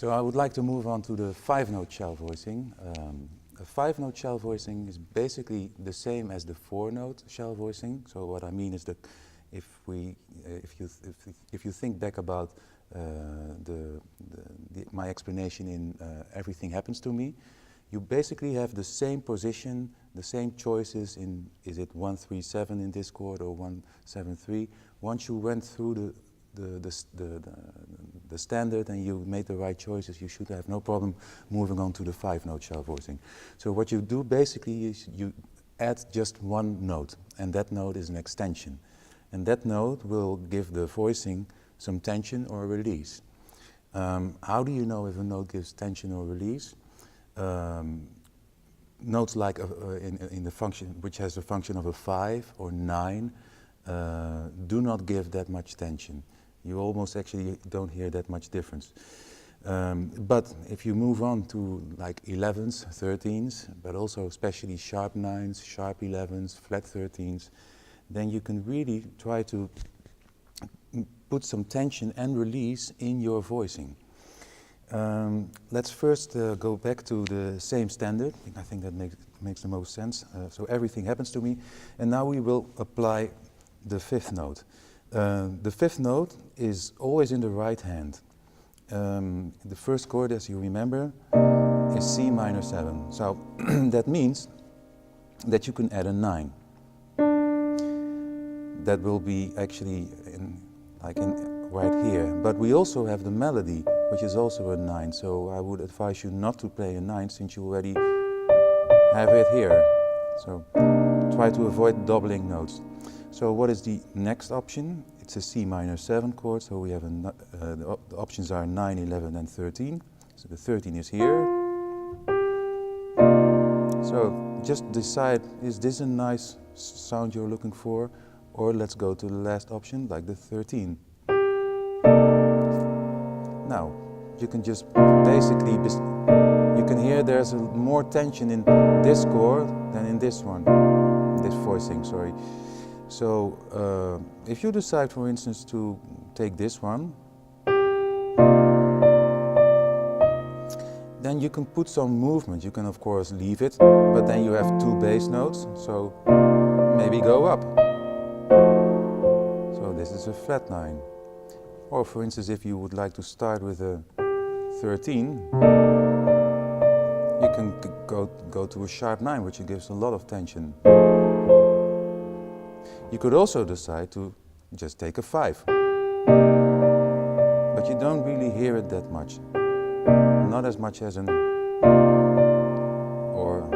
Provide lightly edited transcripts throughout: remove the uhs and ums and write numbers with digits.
So I would like to move on to the five-note shell voicing. A five-note shell voicing is basically the same as the four-note shell voicing. So what I mean is that if you think back about my explanation in Everything Happens to Me, you basically have the same position, the same choices in, is it 1-3-7 in this chord or 1-7-3? Once you went through the standard and you made the right choices, you should have no problem moving on to the five-note shell voicing. So what you do basically is you add just one note, and that note is an extension. And that note will give the voicing some tension or release. How do you know if a note gives tension or release? Notes like in the function, which has a function of a 5 or 9, do not give that much tension. You almost actually don't hear that much difference. But if you move on to like 11s, 13s, but also especially sharp 9s, sharp 11s, flat 13s, then you can really try to put some tension and release in your voicing. Let's first go back to the same standard. I think that makes the most sense. So Everything Happens to Me. And now we will apply the fifth note. The fifth note is always in the right hand. The first chord, as you remember, is C minor 7. So that means that you can add a 9. That will be actually right here. But we also have the melody, which is also a 9. So I would advise you not to play a 9 since you already have it here. So try to avoid doubling notes. So what is the next option? It's a C minor 7 chord, so we have the options are 9, 11 and 13. So the 13 is here. So just decide, is this a nice sound you're looking for? Or let's go to the last option, like the 13. Now, you can just basically, you can hear there's more tension in this chord than in this one, this voicing, sorry. So if you decide, for instance, to take this one, then you can put some movement. You can, of course, leave it, but then you have two bass notes, so maybe go up. So this is a flat 9. Or, for instance, if you would like to start with a 13, you can go to a sharp 9, which gives a lot of tension. You could also decide to just take a 5. But you don't really hear it that much. Not as much as an or.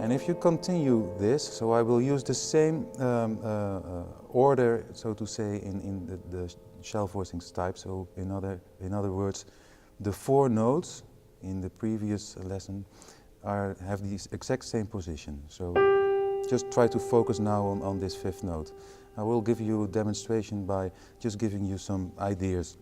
And if you continue this, so I will use the same order, so to say, in the shell voicings type. So in other words, the four notes in the previous lesson have the exact same position. So just try to focus now on this fifth note. I will give you a demonstration by just giving you some ideas.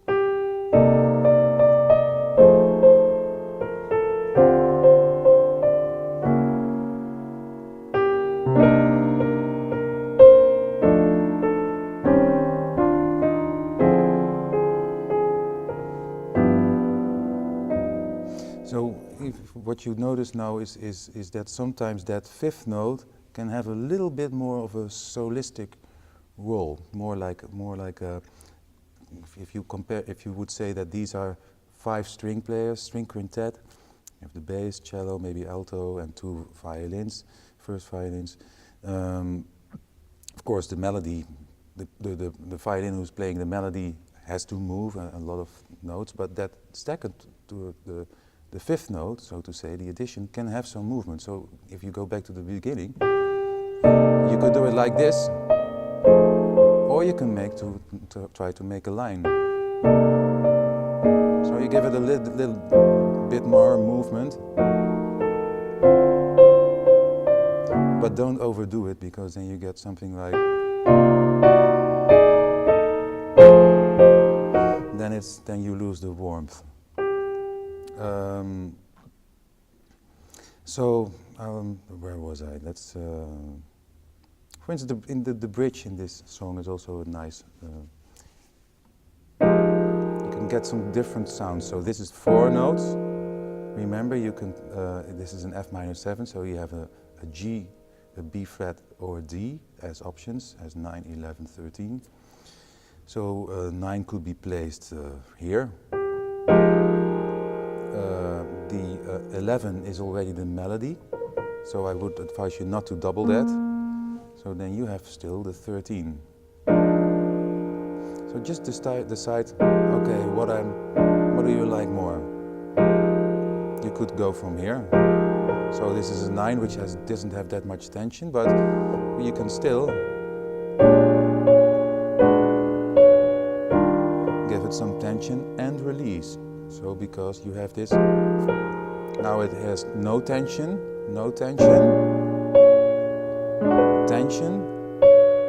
So what you notice now is that sometimes that fifth note can have a little bit more of a solistic role, more like a, if you would say that these are 5 string players, string quintet. You have the bass, cello, maybe alto, and 2 violins, first violins. Of course, the melody, the violin who's playing the melody has to move a lot of notes, but that second to the fifth note, so to say, the addition, can have some movement. So if you go back to the beginning, you could do it like this, or you can try to make a line. So you give it a little bit more movement, but don't overdo it, because then you get something like. Then you lose the warmth. Where was I? Let's. For instance, the bridge in this song is also a nice. get some different sounds. So this is 4 notes. Remember, you can. This is an F minor 7, so you have a G, a B fret, or a D as options, as 9, 11, 13. So 9 could be placed here. The 11 is already the melody, so I would advise you not to double that. So then you have still the 13. So just decide, okay, what do you like more? You could go from here. So this is a 9 which doesn't have that much tension, but you can still give it some tension and release. So because you have this, now it has no tension, tension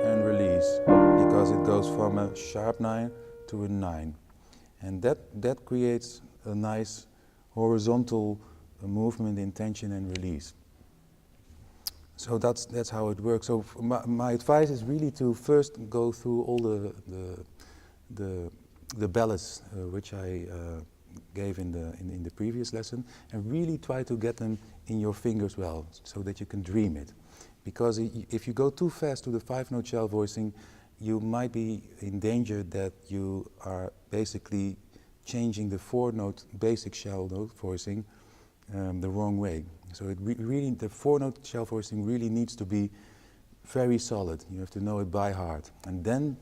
and release, because it goes from a sharp 9 to a 9. And that creates a nice horizontal movement in tension and release. So that's how it works. So my advice is really to first go through all the ballads which I gave in the previous lesson, and really try to get them in your fingers well, so that you can dream it. Because if you go too fast to the 5-note shell voicing, you might be in danger that you are basically changing the 4-note basic shell note voicing the wrong way. So it really, the 4-note shell voicing really needs to be very solid. You have to know it by heart, and then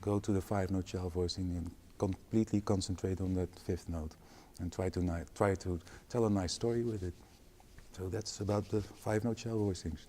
go to the 5-note shell voicing and completely concentrate on that 5th note, and try to tell a nice story with it. So that's about the 5-note shell voicings.